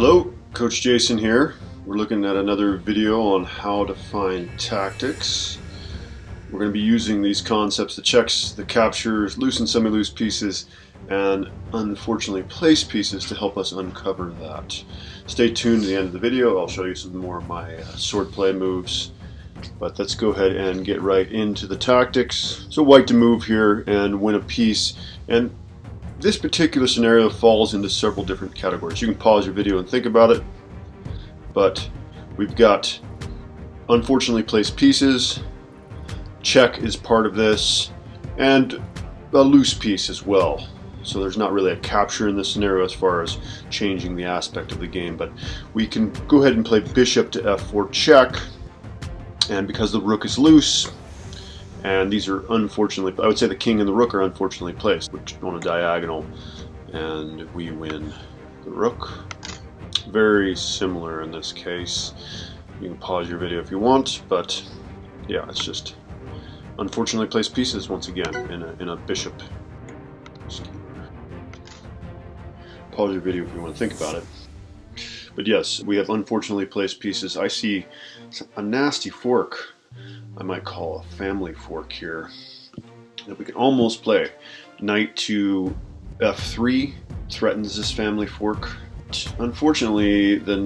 Hello, Coach Jason here. We're looking at another video on how to find tactics. We're going to be using these concepts, the checks, the captures, loose and semi-loose pieces, and unfortunately placed pieces to help us uncover that. Stay tuned to the end of the video. I'll show you some more of my swordplay moves. But let's go ahead and get right into the tactics. So white to move here and win a piece. And this particular scenario falls into several different categories. You can pause your video and think about it. But we've got unfortunately placed pieces, check is part of this, and a loose piece as well. So there's not really a capture in this scenario as far as changing the aspect of the game, but we can go ahead and play bishop to f4 check, and because the rook is loose, and these are unfortunately, I would say the king and the rook are unfortunately placed, which on a diagonal, and we win the rook. Very similar in this case. You can pause your video if you want, but yeah, it's just unfortunately placed pieces once again in a bishop skewer. Pause your video if you want to think about it. But yes, we have unfortunately placed pieces. I see a nasty fork, I might call a family fork here, that we can almost play. Knight to f3 threatens this family fork. Unfortunately, the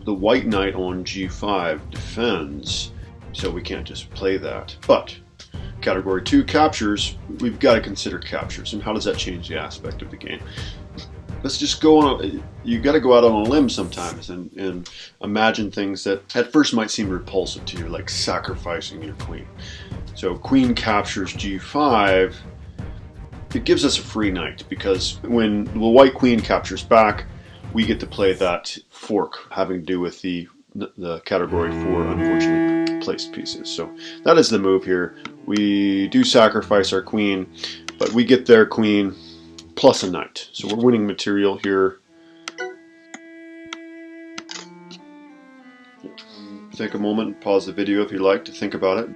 white knight on g5 defends, so we can't just play that. But category 2 captures, we've got to consider captures, and how does that change the aspect of the game? Let's just go on. You got to go out on a limb sometimes and imagine things that at first might seem repulsive to you, like sacrificing your queen. So queen captures g5. It gives us a free knight, because when the white queen captures back, we get to play that fork having to do with the category 4 unfortunately placed pieces. So that is the move here. We do sacrifice our queen, but we get their queen plus a knight. So we're winning material here. Take a moment, pause the video if you like to think about it.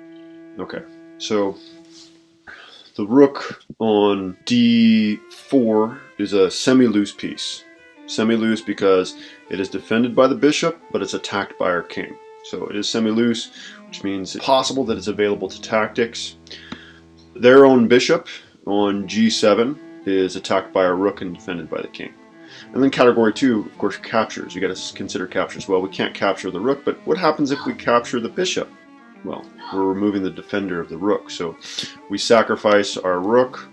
Okay, so the rook on d4 is a semi-loose piece. Semi-loose because it is defended by the bishop, but it's attacked by our king. So it is semi-loose, which means it's possible that it's available to tactics. Their own bishop on g7 is attacked by our rook and defended by the king. And then category 2, of course, captures. You got to consider captures. Well, we can't capture the rook, but what happens if we capture the bishop? Well, we're removing the defender of the rook. So we sacrifice our rook,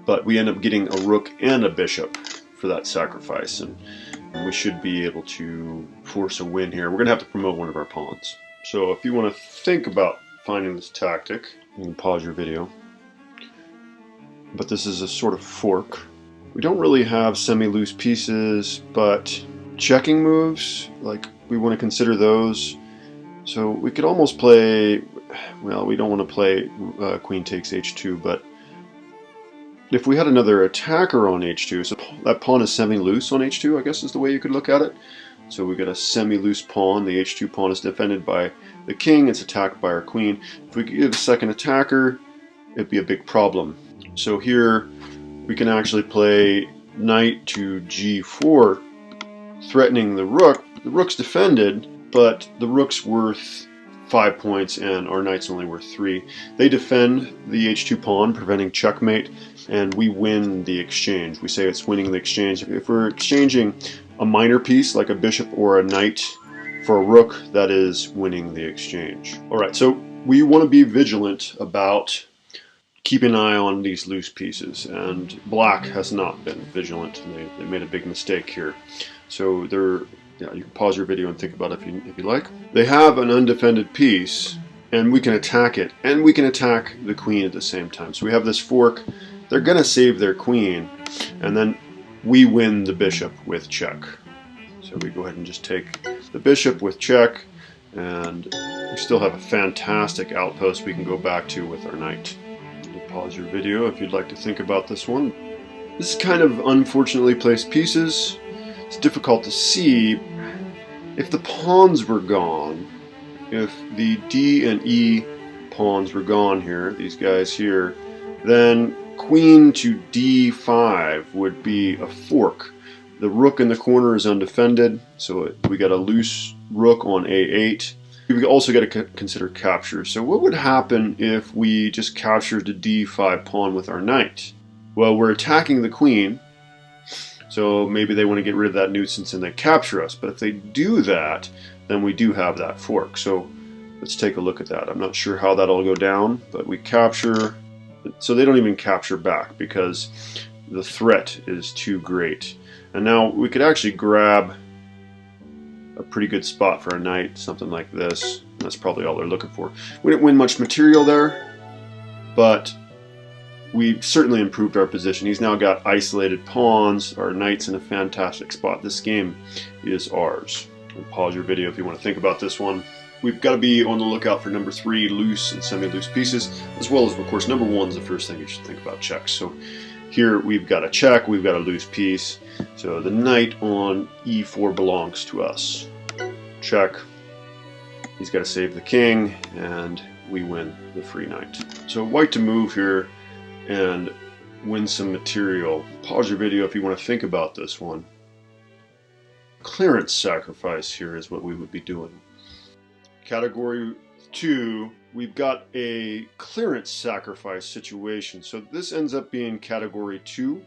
but we end up getting a rook and a bishop for that sacrifice, and we should be able to force a win here. We're going to have to promote one of our pawns. So if you want to think about finding this tactic, you can pause your video. But this is a sort of fork. We don't really have semi-loose pieces, but checking moves, like we want to consider those. So we could almost play, well, we don't want to play queen takes h2, but if we had another attacker on h2, so that pawn is semi-loose on h2, I guess is the way you could look at it. So we got a semi-loose pawn. The h2 pawn is defended by the king. It's attacked by our queen. If we could get a second attacker, it'd be a big problem. So here we can actually play knight to g4, threatening the rook. The rook's defended, but the rook's worth 5 points and our knight's only worth 3. They defend the h2 pawn, preventing checkmate, and we win the exchange. We say it's winning the exchange. If we're exchanging a minor piece like a bishop or a knight for a rook, that is winning the exchange. Alright, so we want to be vigilant about keeping an eye on these loose pieces, and black has not been vigilant. They made a big mistake here. So yeah, you can pause your video and think about it if you like. They have an undefended piece, and we can attack it, and we can attack the queen at the same time. So we have this fork. They're going to save their queen, and then we win the bishop with check. So we go ahead and just take the bishop with check, and we still have a fantastic outpost we can go back to with our knight. You pause your video if you'd like to think about this one. This is kind of unfortunately placed pieces. It's difficult to see. If the pawns were gone, if the D and E pawns were gone here, these guys here, then queen to d5 would be a fork. The rook in the corner is undefended, so we got a loose rook on a8. We've also got to consider capture. So what would happen if we just captured the d5 pawn with our knight? Well, we're attacking the queen, so maybe they want to get rid of that nuisance and they capture us. But if they do that, then we do have that fork. So let's take a look at that. I'm not sure how that'll go down, but we capture. So they don't even capture back because the threat is too great. And now we could actually grab a pretty good spot for a knight, something like this. That's probably all they're looking for. We didn't win much material there, but we certainly improved our position. He's now got isolated pawns. Our knight's in a fantastic spot. This game is ours. I'll pause your video if you want to think about this one. We've got to be on the lookout for number 3 loose and semi-loose pieces, as well as, of course, number 1 is the first thing you should think about checks. So here we've got a check, we've got a loose piece. So the knight on e4 belongs to us. Check. He's got to save the king, and we win the free knight. So white to move here and win some material. Pause your video if you want to think about this one. Clearance sacrifice here is what we would be doing. Category 2, we've got a clearance sacrifice situation. So this ends up being category 2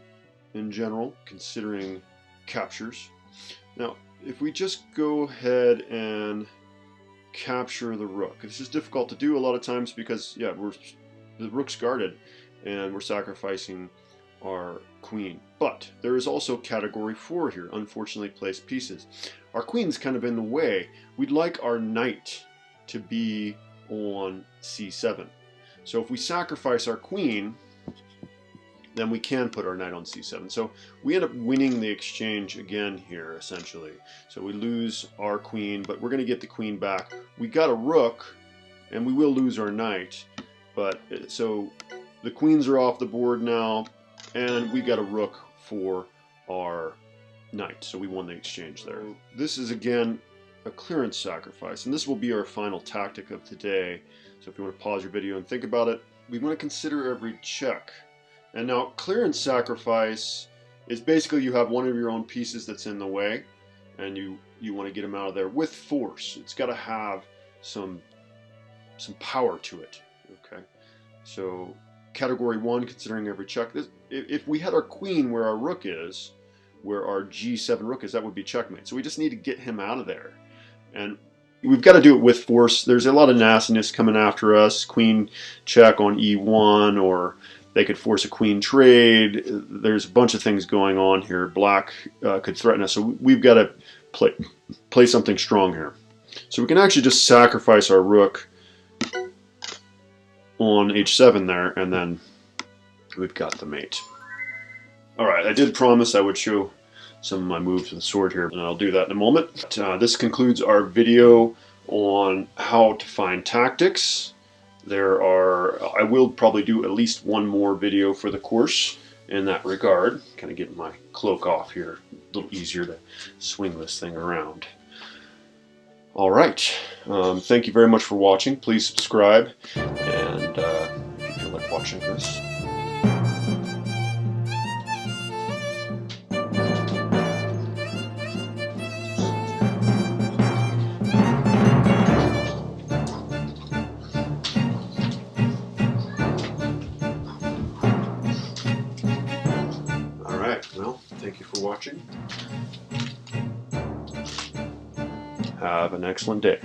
in general, considering captures. Now, if we just go ahead and capture the rook, this is difficult to do a lot of times because, yeah, the rook's guarded and we're sacrificing our queen. But there is also category 4 here, unfortunately placed pieces. Our queen's kind of in the way. We'd like our knight to be on c7. So if we sacrifice our queen, then we can put our knight on c7. So we end up winning the exchange again here, essentially. So we lose our queen, but we're going to get the queen back. We got a rook, and we will lose our knight. But so the queens are off the board now, and we got a rook for our knight. So we won the exchange there. This is, again, a clearance sacrifice, and this will be our final tactic of today. So if you want to pause your video and think about it, we want to consider every check. And now clearance sacrifice is basically you have one of your own pieces that's in the way, and you want to get them out of there with force. It's got to have some power to it. Okay, so category 1, considering every check. If we had our queen where our rook is, where our g7 rook is, that would be checkmate. So we just need to get him out of there. And we've got to do it with force. There's a lot of nastiness coming after us. Queen check on e1, or they could force a queen trade. There's a bunch of things going on here. Black could threaten us. So we've got to play something strong here. So we can actually just sacrifice our rook on h7 there, and then we've got the mate. Alright, I did promise I would show some of my moves with the sword here, and I'll do that in a moment. This concludes our video on how to find tactics. I will probably do at least one more video for the course in that regard. Kind of getting my cloak off here, a little easier to swing this thing around. Alright, thank you very much for watching. Please subscribe, and if you feel like watching this. Well, thank you for watching. Have an excellent day.